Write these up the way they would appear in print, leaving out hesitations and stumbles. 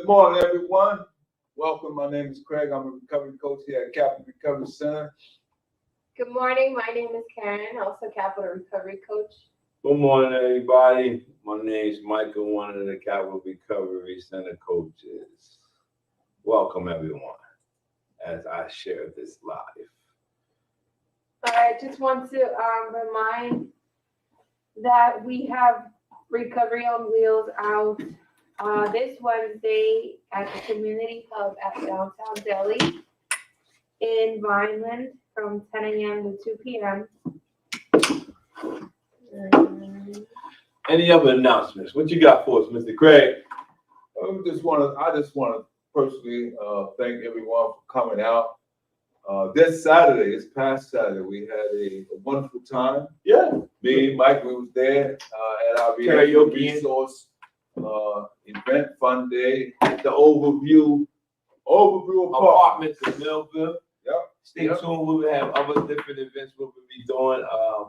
Good morning, everyone. Welcome. My name is Craig. I'm a recovery coach here at Capital Recovery Center. Good morning. My name is Karen, also Capital Recovery Coach. Good morning, everybody. My name is Michael, one of the Capital Recovery Center coaches. Welcome, everyone, as I share this live. I just want to remind that we have Recovery on Wheels out this Wednesday at the Community Hub at Downtown Delhi in Vineland from 10 a.m. to 2 p.m. Any other announcements? What you got for us, Mr. Craig? I just want to personally thank everyone for coming out. This past Saturday, we had a wonderful time. Yeah. Me and Mike, we was there at our Karaoke resource event, fun day. The overview Apartments in Millville. Yep. Stay tuned. We will have other different events we will be doing.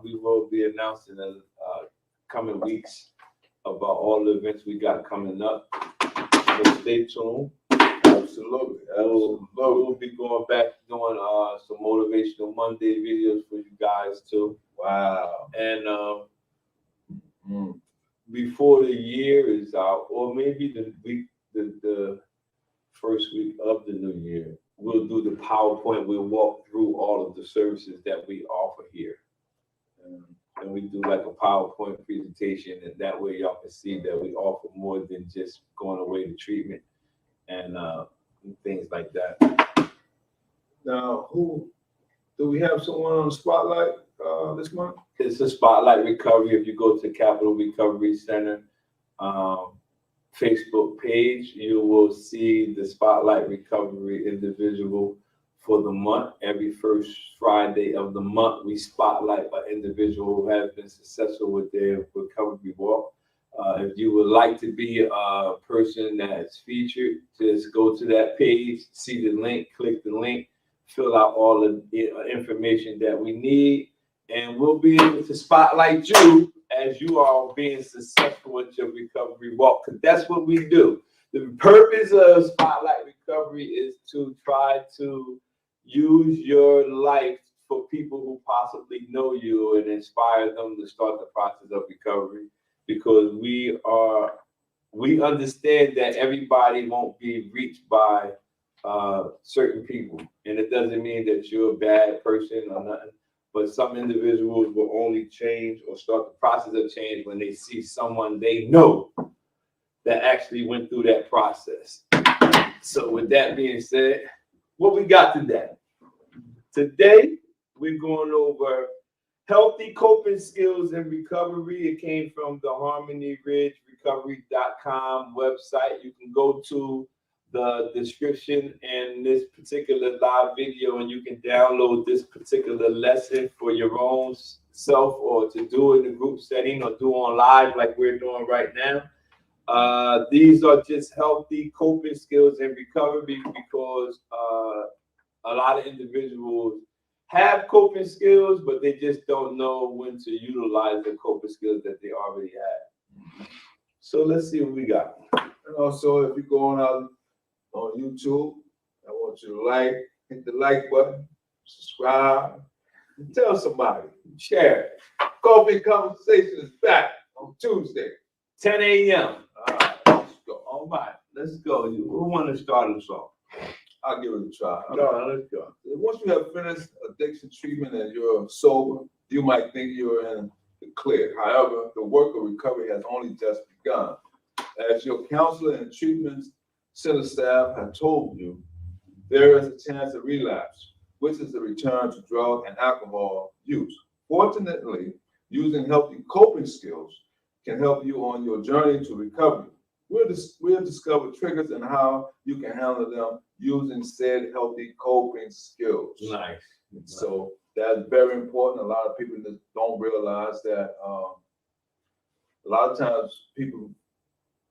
We will be announcing in coming weeks about all the events we got coming up. So stay tuned. Absolutely. We'll be going back doing some motivational Monday videos for you guys too. Wow. And before the year is out, or maybe the first week of the new year, we'll do the PowerPoint. We'll walk through all of the services that we offer here. And we do like a PowerPoint presentation, and that way y'all can see that we offer more than just going away to treatment and things like that. Now, who do we have someone on the spotlight this month? It's a Spotlight Recovery. If you go to Capital Recovery Center Facebook page, you will see the Spotlight Recovery individual for the month. Every first Friday of the month, we spotlight an individual who has been successful with their recovery walk. If you would like to be a person that's featured, just go to that page, see the link, click the link, fill out all the information that we need, and we'll be able to spotlight you as you are being successful with your recovery walk, because that's what we do. The purpose of Spotlight Recovery is to try to use your life for people who possibly know you and inspire them to start the process of recovery, because we understand that everybody won't be reached by certain people, and it doesn't mean that you're a bad person or nothing. But some individuals will only change or start the process of change when they see someone they know that actually went through that process. So with that being said, what we got today? Today, we're going over healthy coping skills in recovery. It came from the HarmonyRidgeRecovery.com website. You can go to the description in this particular live video, and you can download this particular lesson for your own self, or to do in a group setting, or do on live like we're doing right now. These are just healthy coping skills in recovery, because a lot of individuals have coping skills, but they just don't know when to utilize the coping skills that they already have. So let's see what we got. And also, if you're going out on YouTube, I want you to hit the like button, subscribe, and tell somebody, share it. Coffee Conversation is back on Tuesday, 10 a.m. All right, let's go. All right, let's go. Who want to start us off? I'll give it a try. No, let's go. Once you have finished addiction treatment and you're sober, you might think you're in the clear. However, the work of recovery has only just begun. As your counselor and treatment center staff have told you, there is a chance of relapse, which is a return to drug and alcohol use. Fortunately, using healthy coping skills can help you on your journey to recovery. We'll discover triggers and how you can handle them using said healthy coping skills. Nice. So that's very important. A lot of people just don't realize that a lot of times people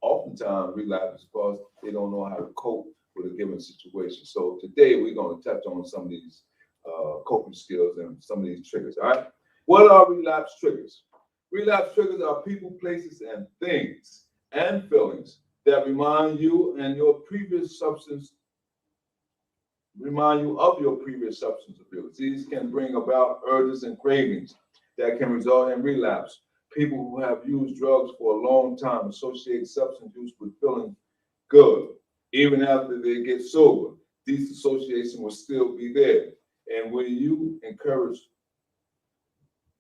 oftentimes relapse because they don't know how to cope with a given situation. So today we're going to touch on some of these coping skills and some of these triggers. All right. What are relapse triggers? Relapse triggers are people, places, and things and feelings that remind you of your previous substance abuse. These can bring about urges and cravings that can result in relapse. People who have used drugs for a long time associate substance use with feeling good. Even after they get sober, these associations will still be there. And when you encounter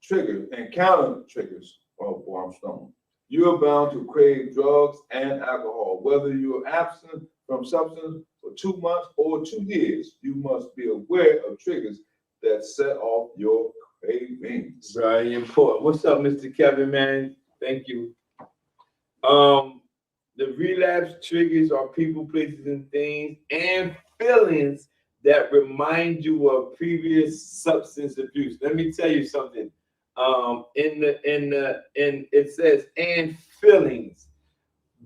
triggers, oh boy, I'm stoned. You are bound to crave drugs and alcohol. Whether you are absent from substance for 2 months or 2 years, you must be aware of triggers that set off your cravings. Very important. What's up, Mr. Kevin, man? Thank you. The relapse triggers are people, places, and things and feelings that remind you of previous substance abuse. Let me tell you something. It says and feelings.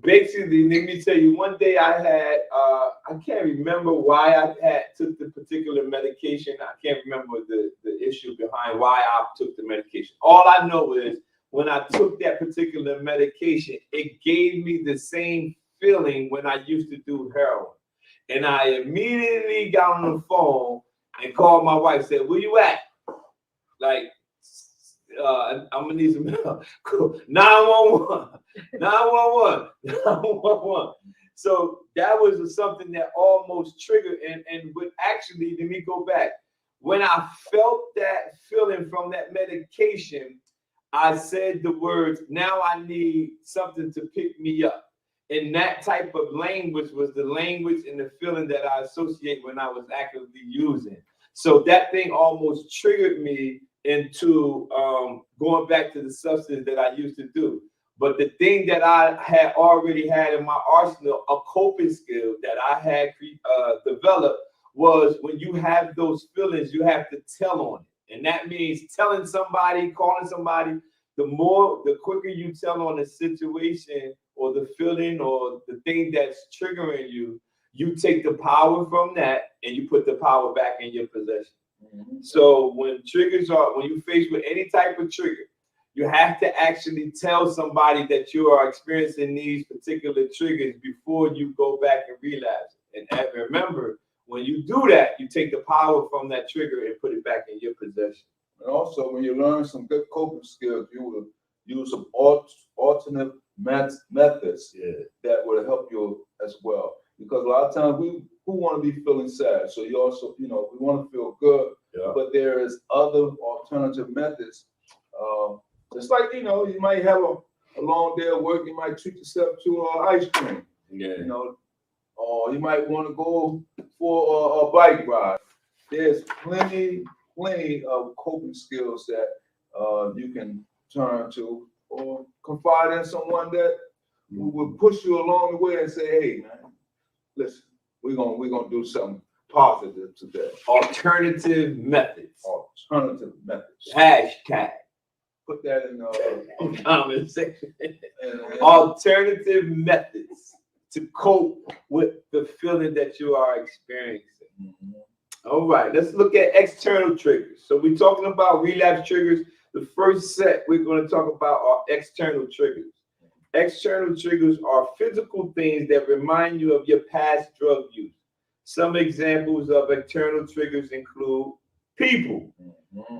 Basically, let me tell you. One day I had I can't remember why I took the particular medication. I can't remember the issue behind why I took the medication. All I know is when I took that particular medication, it gave me the same feeling when I used to do heroin. And I immediately got on the phone and called my wife, said, "Where you at?" Like, I'm gonna need some help. 911, 911, 911. So that was something that almost triggered and would actually, let me go back. When I felt that feeling from that medication, I said the words, "Now I need something to pick me up." And that type of language was the language and the feeling that I associate when I was actively using. So that thing almost triggered me into going back to the substance that I used to do. But the thing that I had already had in my arsenal, a coping skill that I had developed, was when you have those feelings, you have to tell on it. And that means telling somebody, calling somebody. The quicker you tell on the situation or the feeling or the thing that's triggering you, you take the power from that and you put the power back in your possession. Mm-hmm. So when you're faced with any type of trigger, you have to actually tell somebody that you are experiencing these particular triggers before you go back and relapse. And remember, when you do that, you take the power from that trigger and put it back in your possession. And also, when you learn some good coping skills, you will use some alternate methods that will help you as well. Because a lot of times we want to be feeling sad. So you also, we want to feel good. Yeah. But there is other alternative methods. Just like, you might have a long day of work, you might treat yourself to ice cream. Yeah. Or you might want to go for a bike ride. There's plenty of coping skills that you can turn to or confide in someone that who will push you along the way and say, "Hey, man, listen, we're gonna do something positive today." Alternative methods. Hashtag. Put that in the comment section. Alternative methods to cope with the feeling that you are experiencing. Mm-hmm. All right, let's look at external triggers. So we're talking about relapse triggers. The first set we're going to talk about are external triggers. External triggers are physical things that remind you of your past drug use. Some examples of external triggers include people,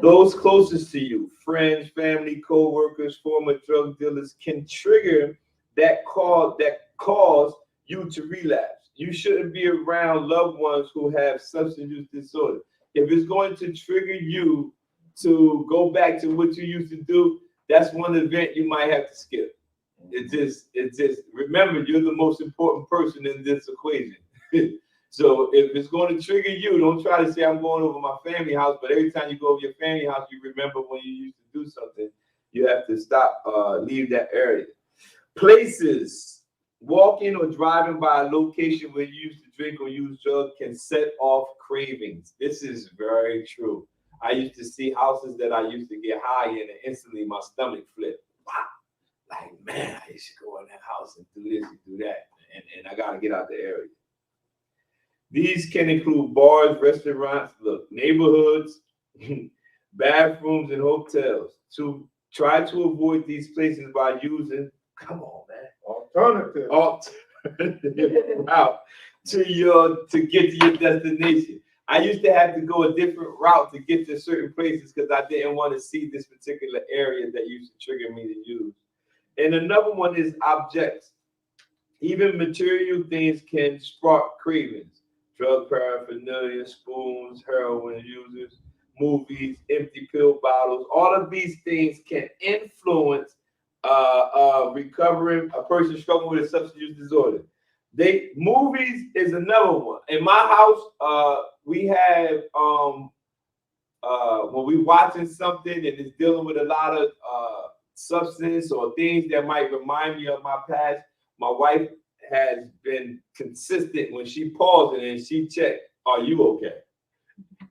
those closest to you, friends, family, co-workers, former drug dealers can trigger that cause you to relapse. You shouldn't be around loved ones who have substance use disorder. If it's going to trigger you to go back to what you used to do, that's one event you might have to skip. It just remember, you're the most important person in this equation. So if it's going to trigger you, don't try to say I'm going over my family house, but every time you go over your family house, you remember when you used to do something. You have to stop, leave that area. Places. Walking or driving by a location where you used to drink or use drugs can set off cravings. This is very true. I used to see houses that I used to get high in, and instantly my stomach flipped. Wow. Like, man, I used to go in that house and do this and do that. And I got to get out the area. These can include bars, restaurants, neighborhoods, bathrooms, and hotels. To try to avoid these places by using, come on, man. route to get to your destination. I used to have to go a different route to get to certain places because I didn't want to see this particular area that used to trigger me to use. And another one is objects. Even material things can spark cravings. Drug paraphernalia, spoons, heroin users, movies, empty pill bottles. All of these things can influence recovering a person struggling with a substance use disorder. Movies is another one. In my house, we have when we watching something and it's dealing with a lot of substance or things that might remind me of my past. My wife has been consistent when she pauses and she checks, "Are you okay?"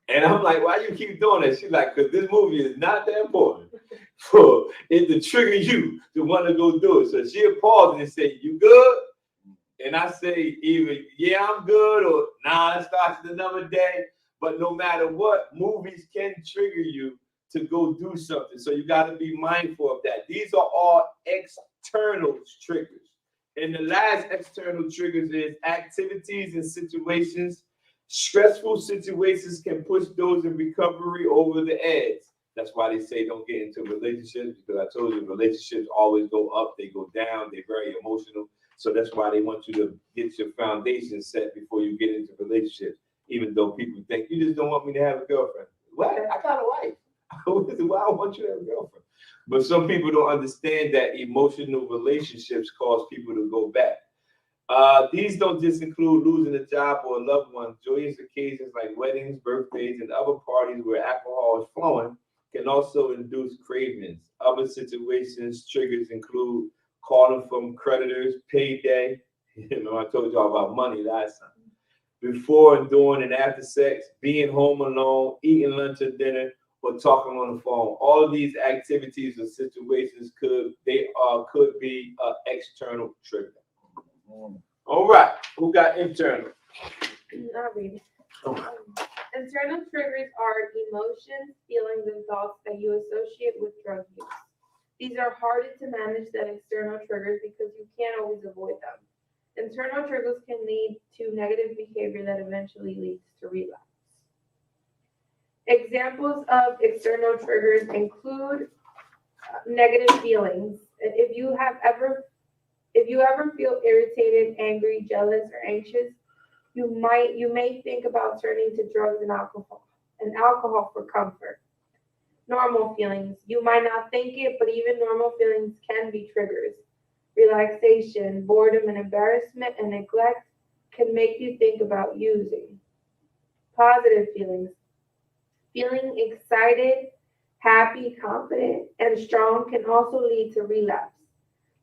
And I'm like, "Why you keep doing that?" She's like, "Because this movie is not that important for it to trigger you to want to go do it." So she'll pause and say, "You good?" And I say either, "Yeah, I'm good," or "Nah, it starts another day." But no matter what, movies can trigger you to go do something. So you got to be mindful of that. These are all external triggers. And the last external triggers is activities and situations. Stressful situations can push those in recovery over the edge. That's why they say don't get into relationships, because I told you relationships always go up, they go down, they're very emotional. So that's why they want you to get your foundation set before you get into relationships. Even though people think you just don't want me to have a girlfriend. What? I got a wife. Why I want you to have a girlfriend? But some people don't understand that emotional relationships cause people to go back. These don't just include losing a job or a loved one. Joyous occasions like weddings, birthdays, and other parties where alcohol is flowing can also induce cravings. Other situations, triggers include calling from creditors, payday. You know, I told y'all about money last time. Before and during and after sex, being home alone, eating lunch or dinner, or talking on the phone. All of these activities or situations could be an external trigger. All right, who got internal? I'll read it. Okay. Internal triggers are emotions, feelings, and thoughts that you associate with drug use. These are harder to manage than external triggers because you can't always avoid them. Internal triggers can lead to negative behavior that eventually leads to relapse. Examples of external triggers include negative feelings. If you ever feel irritated, angry, jealous, or anxious, you may think about turning to drugs and alcohol for comfort. Normal feelings. You might not think it, but even normal feelings can be triggers. Relaxation, boredom, and embarrassment and neglect can make you think about using. Positive feelings. Feeling excited, happy, confident, and strong can also lead to relapse.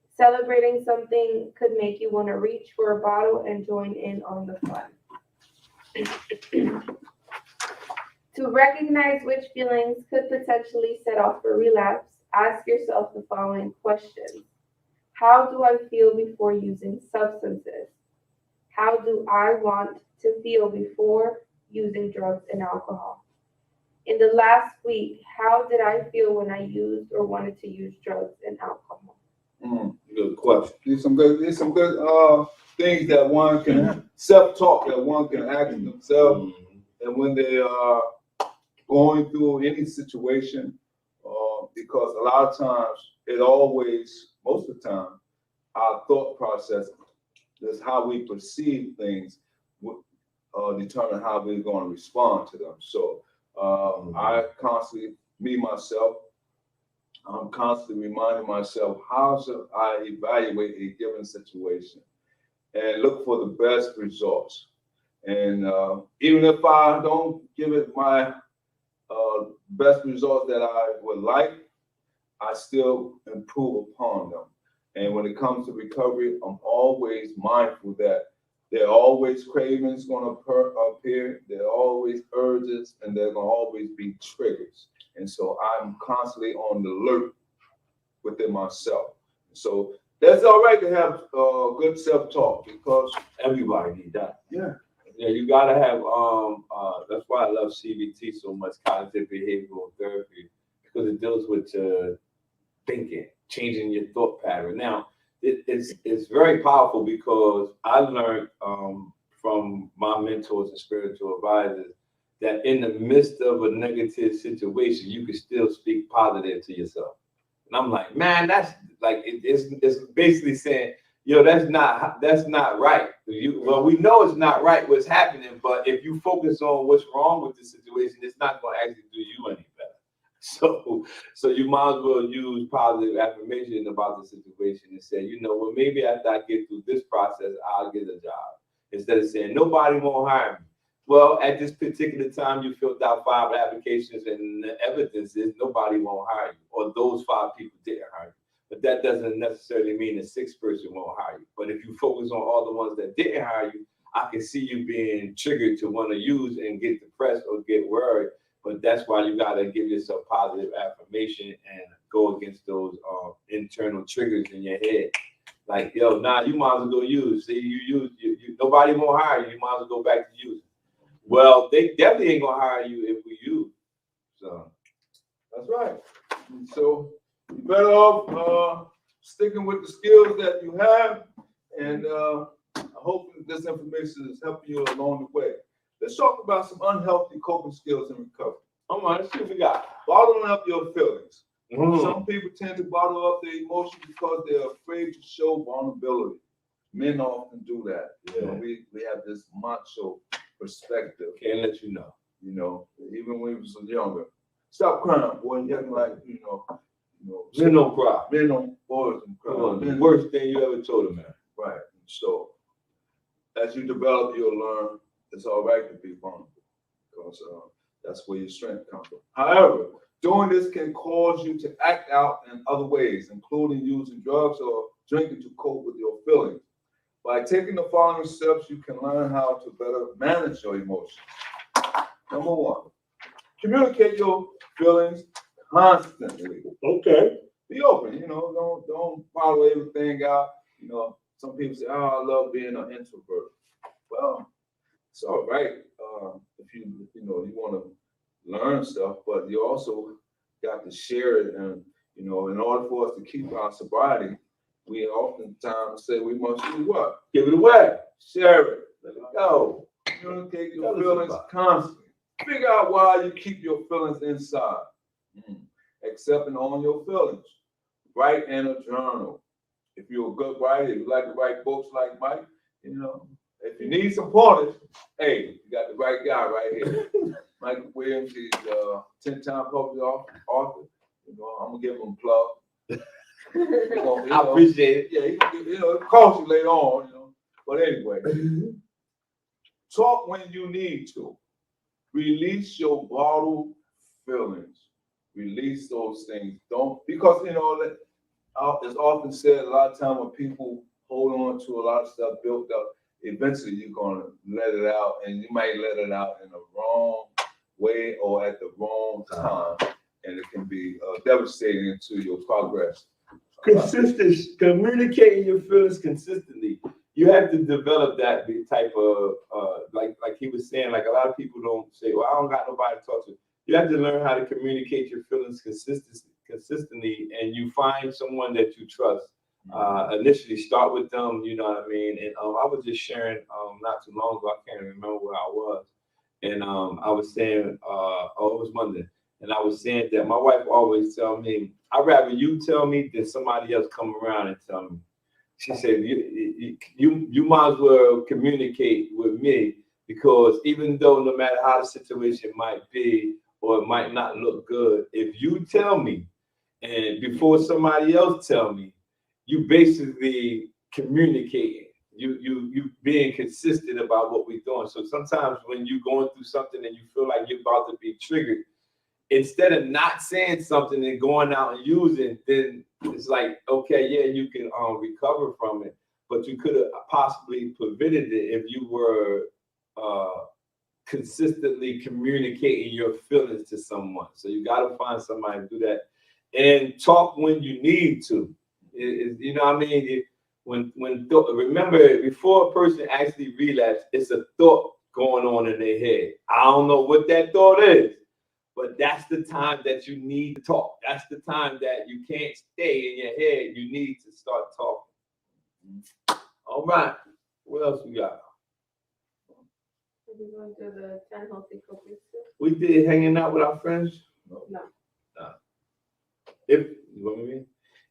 Celebrating something could make you want to reach for a bottle and join in on the fun. To recognize which feelings could potentially set off a relapse, ask yourself the following questions. How do I feel before using substances? How do I want to feel before using drugs and alcohol? In the last week, how did I feel when I used or wanted to use drugs and alcohol? Good question. There's some good things that one can self-talk that one can ask themselves, and when they are going through any situation, because a lot of times most of the time, our thought process is how we perceive things determine how we're going to respond to them. So I constantly, I'm constantly reminding myself, how should I evaluate a given situation and look for the best results. And even if I don't give it my best results that I would like, I still improve upon them. And when it comes to recovery, I'm always mindful that there are always cravings going to appear, there are always urges, and there are going to always be triggers. And so I'm constantly on the alert within myself. So that's all right to have good self-talk, because Everybody need that. Yeah, you gotta have that's why I love CBT so much, cognitive behavioral therapy, because it deals with thinking, changing your thought pattern. Now, it's very powerful because I learned from my mentors and spiritual advisors that in the midst of a negative situation, you can still speak positive to yourself. And I'm like, man, that's like it's basically saying, yo, that's not right. Well, we know it's not right what's happening, but if you focus on what's wrong with the situation, it's not going to actually do you any better. So you might as well use positive affirmation about the situation and say, you know, well, maybe after I get through this process, I'll get a job. Instead of saying nobody won't hire me. Well, at this particular time, you filled out 5 applications, and the evidence is nobody won't hire you, or those 5 people didn't hire you. But that doesn't necessarily mean the 6th person won't hire you. But if you focus on all the ones that didn't hire you, I can see you being triggered to want to use and get depressed or get worried. But that's why you got to give yourself positive affirmation and go against those internal triggers in your head. Like, yo, nah, you might as well go use. See, you nobody won't hire you. You might as well go back to using. Well, they definitely ain't gonna hire you if we use. So That's right. And so you better off sticking with the skills that you have, and I hope this information is helping you along the way. Let's talk about some unhealthy coping skills in recovery. come on, let's see what we got. Bottling up your feelings. Mm. Some people tend to bottle up their emotions because they're afraid to show vulnerability. Men often do that. Yeah. You know, we have this macho perspective. Can't let you know. You know, even when we was younger. Stop crying, boy. And acting like, Men don't cry. men don't, boys don't cry. Come on, the Men- worst thing you ever told a man. Right. So as you develop, you'll learn it's all right to be vulnerable, because that's where your strength comes from. However, doing this can cause you to act out in other ways, including using drugs or drinking to cope with your feelings. By taking the following steps, you can learn how to better manage your emotions. Number 1, communicate your feelings constantly. Okay. Be open, don't follow everything out. Some people say, oh, I love being an introvert. Well, it's all right if you want to learn stuff, but you also got to share it. And, in order for us to keep our sobriety, we oftentimes say we must do what? Give it away. Share it. Let it go. Communicate Tell your us feelings about it. constantly. Figure out why you keep your feelings inside. Accepting on your feelings. Write in a journal. If you're a good writer, if you like to write books like Mike, if you need some pointers, hey, you got the right guy right here. Mike Williams, he's 10-time published author. I'm gonna give him a plug. I appreciate it. Yeah, it costs you later on, But anyway, talk when you need to. Release your bottled feelings. Release those things. Don't, because it's often said a lot of time when people hold on to a lot of stuff built up, eventually you're gonna let it out, and you might let it out in the wrong way or at the wrong time, and it can be devastating to your progress. Consistency, communicating your feelings consistently. You have to develop that type of like he was saying. Like a lot of people don't say, "Well, I don't got nobody to talk to." You have to learn how to communicate your feelings consistently, and you find someone that you trust. Initially, start with them. You know what I mean. And I was just sharing not too long ago. I can't remember where I was, and I was saying, it was Monday. And I was saying that my wife always tell me, I'd rather you tell me than somebody else come around and tell me. She said, you might as well communicate with me, because even though no matter how the situation might be or it might not look good, if you tell me and before somebody else tell me, you basically communicating. You being consistent about what we're doing. So sometimes when you're going through something and you feel like you're about to be triggered, instead of not saying something and going out and using, then it's like, okay, yeah, you can recover from it, but you could have possibly prevented it if you were consistently communicating your feelings to someone. So you got to find somebody to do that, and talk when you need to. You know what I mean? Remember, before a person actually relapses, it's a thought going on in their head. I don't know what that thought is, but that's the time that you need to talk. That's the time that you can't stay in your head. You need to start talking. All right. What else we got? Are we going to the 10 healthy coping skills? We did hanging out with our friends. No. If you know what I mean?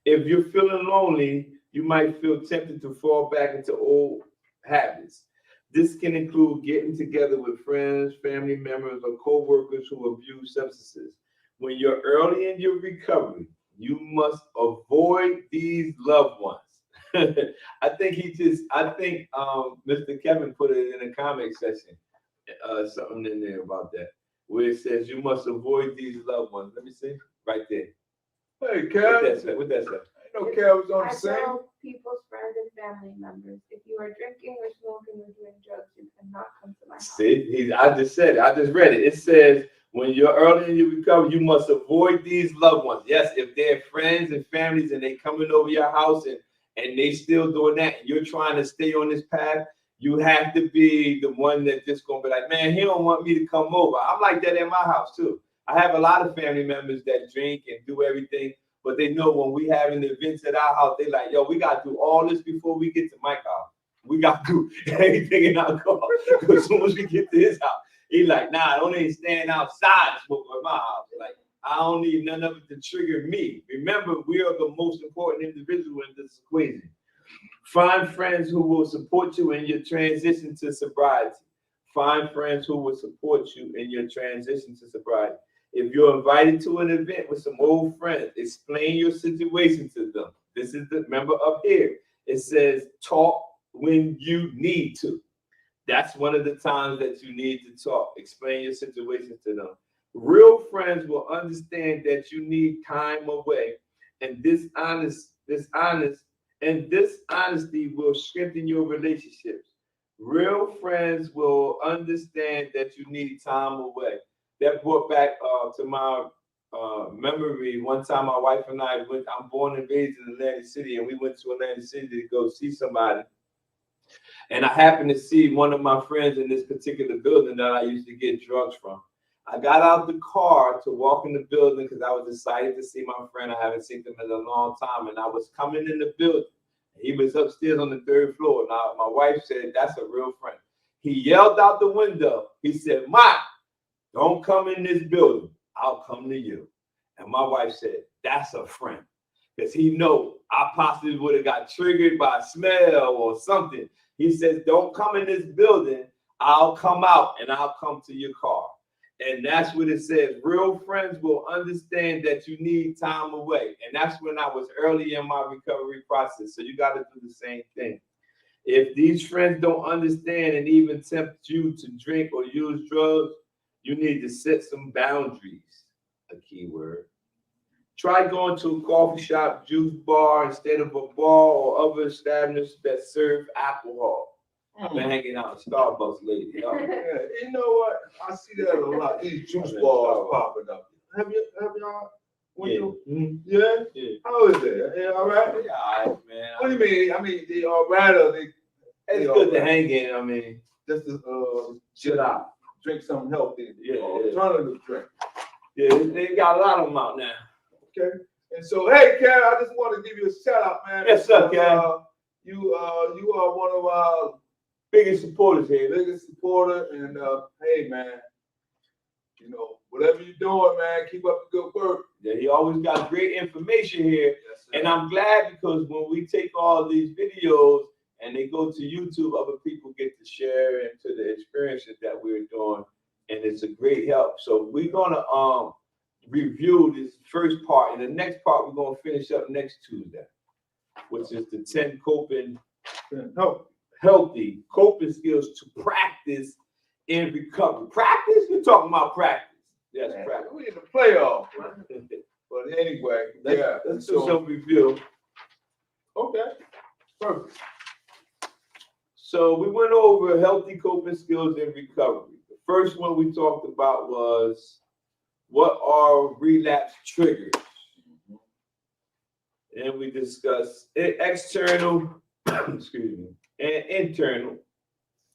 If you're feeling lonely, you might feel tempted to fall back into old habits. This can include getting together with friends, family members, or co-workers who abuse substances. When you're early in your recovery, you must avoid these loved ones. I think Mr. Kevin put it in the comment section, something in there about that, where it says you must avoid these loved ones. Let me see, right there. Hey, Kev. What that say? I know Kev was on I the same. tell people's friends and family members, if you are drinking or smoking or doing drugs, you cannot come to my house. See, I just said it. I just read it. It says, when you're early in your recovery, you must avoid these loved ones. Yes, if they're friends and families and they coming over your house and they still doing that, and you're trying to stay on this path, you have to be the one that just gonna be like, man, he don't want me to come over. I'm like that at my house too. I have a lot of family members that drink and do everything, but they know when we having events at our house, they like, yo, we got to do all this before we get to my house. We got to do everything in our car. As soon as we get to his house, he like, nah, I don't even stand outside smoking at my house. Like, I don't need none of it to trigger me. Remember, we are the most important individual in this equation. Find friends who will support you in your transition to sobriety. Find friends who will support you in your transition to sobriety. If you're invited to an event with some old friends, explain your situation to them. This is the, remember up here, it says talk when you need to. That's one of the times that you need to talk. Explain your situation to them. Real friends will understand that you need time away, and this honesty will strengthen your relationships. Real friends will understand that you need time away. That brought back to my memory. One time, my wife and I went. I'm born and raised in Atlantic City, and we went to Atlantic City to go see somebody. And I happened to see one of my friends in this particular building that I used to get drugs from. I got out the car to walk in the building because I was excited to see my friend. I haven't seen him in a long time, and I was coming in the building. He was upstairs on the 3rd floor. Now, my wife said, that's a real friend. He yelled out the window. He said, Mike, don't come in this building. I'll come to you. And my wife said, that's a friend. Because he know I possibly would have got triggered by a smell or something. He says, don't come in this building. I'll come out and I'll come to your car. And that's what it says. Real friends will understand that you need time away. And that's when I was early in my recovery process. So you got to do the same thing. If these friends don't understand and even tempt you to drink or use drugs, you need to set some boundaries, a key word. Try going to a coffee shop, juice bar instead of a bar or other establishments that serve alcohol. I've been hanging out at Starbucks lately. Yeah, you know what? I see that a lot. These juice bars popping up. Have y'all? Yeah. How is it? Yeah, all right. Yeah, all right, man. What do you mean? I mean, they all right or they? It's good to hang in. I mean, just to chill out, drink something healthy. Yeah, alternative drink. Yeah, they got a lot of them out now. Okay. And so, hey, Ken, I just want to give you a shout out, man. Yes, sir, Ken. You are one of our biggest supporters here. Biggest supporter, and hey, man, you know, whatever you're doing, man, keep up the good work. Yeah, he always got great information here. Yes, and I'm glad because when we take all these videos and they go to YouTube, other people get to share into the experiences that we're doing, and it's a great help. So we're gonna review this first part, and the next part we're gonna finish up next Tuesday, which is the 10 healthy coping skills to practice in recovery. Practice? You're talking about practice. Yes, man, practice. We in the playoff. But anyway, let's do some review. Okay, perfect. So we went over healthy coping skills in recovery. The first one we talked about was what are relapse triggers? And we discussed external, excuse me, and internal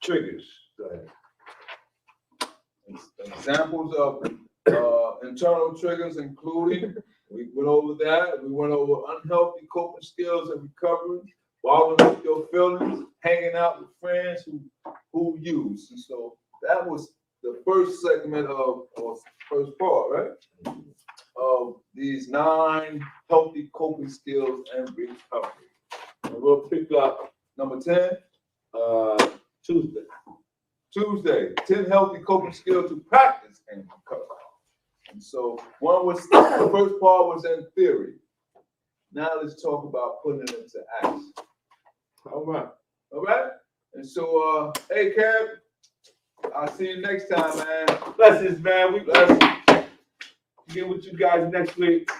triggers. Go ahead. Examples of internal triggers including, we went over that. We went over unhealthy coping skills and recovery. bottling up your feelings, hanging out with friends who use. And so that was the first segment or first part, right? Of these 9 healthy coping skills and recovery. And we'll pick up Number 10, Tuesday. Tuesday, 10 healthy coping skills to practice and recover. And so the first part was in theory. Now let's talk about putting it into action. All right. All right? And so, hey, Cap, I'll see you next time, man. Blessings, man. We Blessings. get with you guys next week.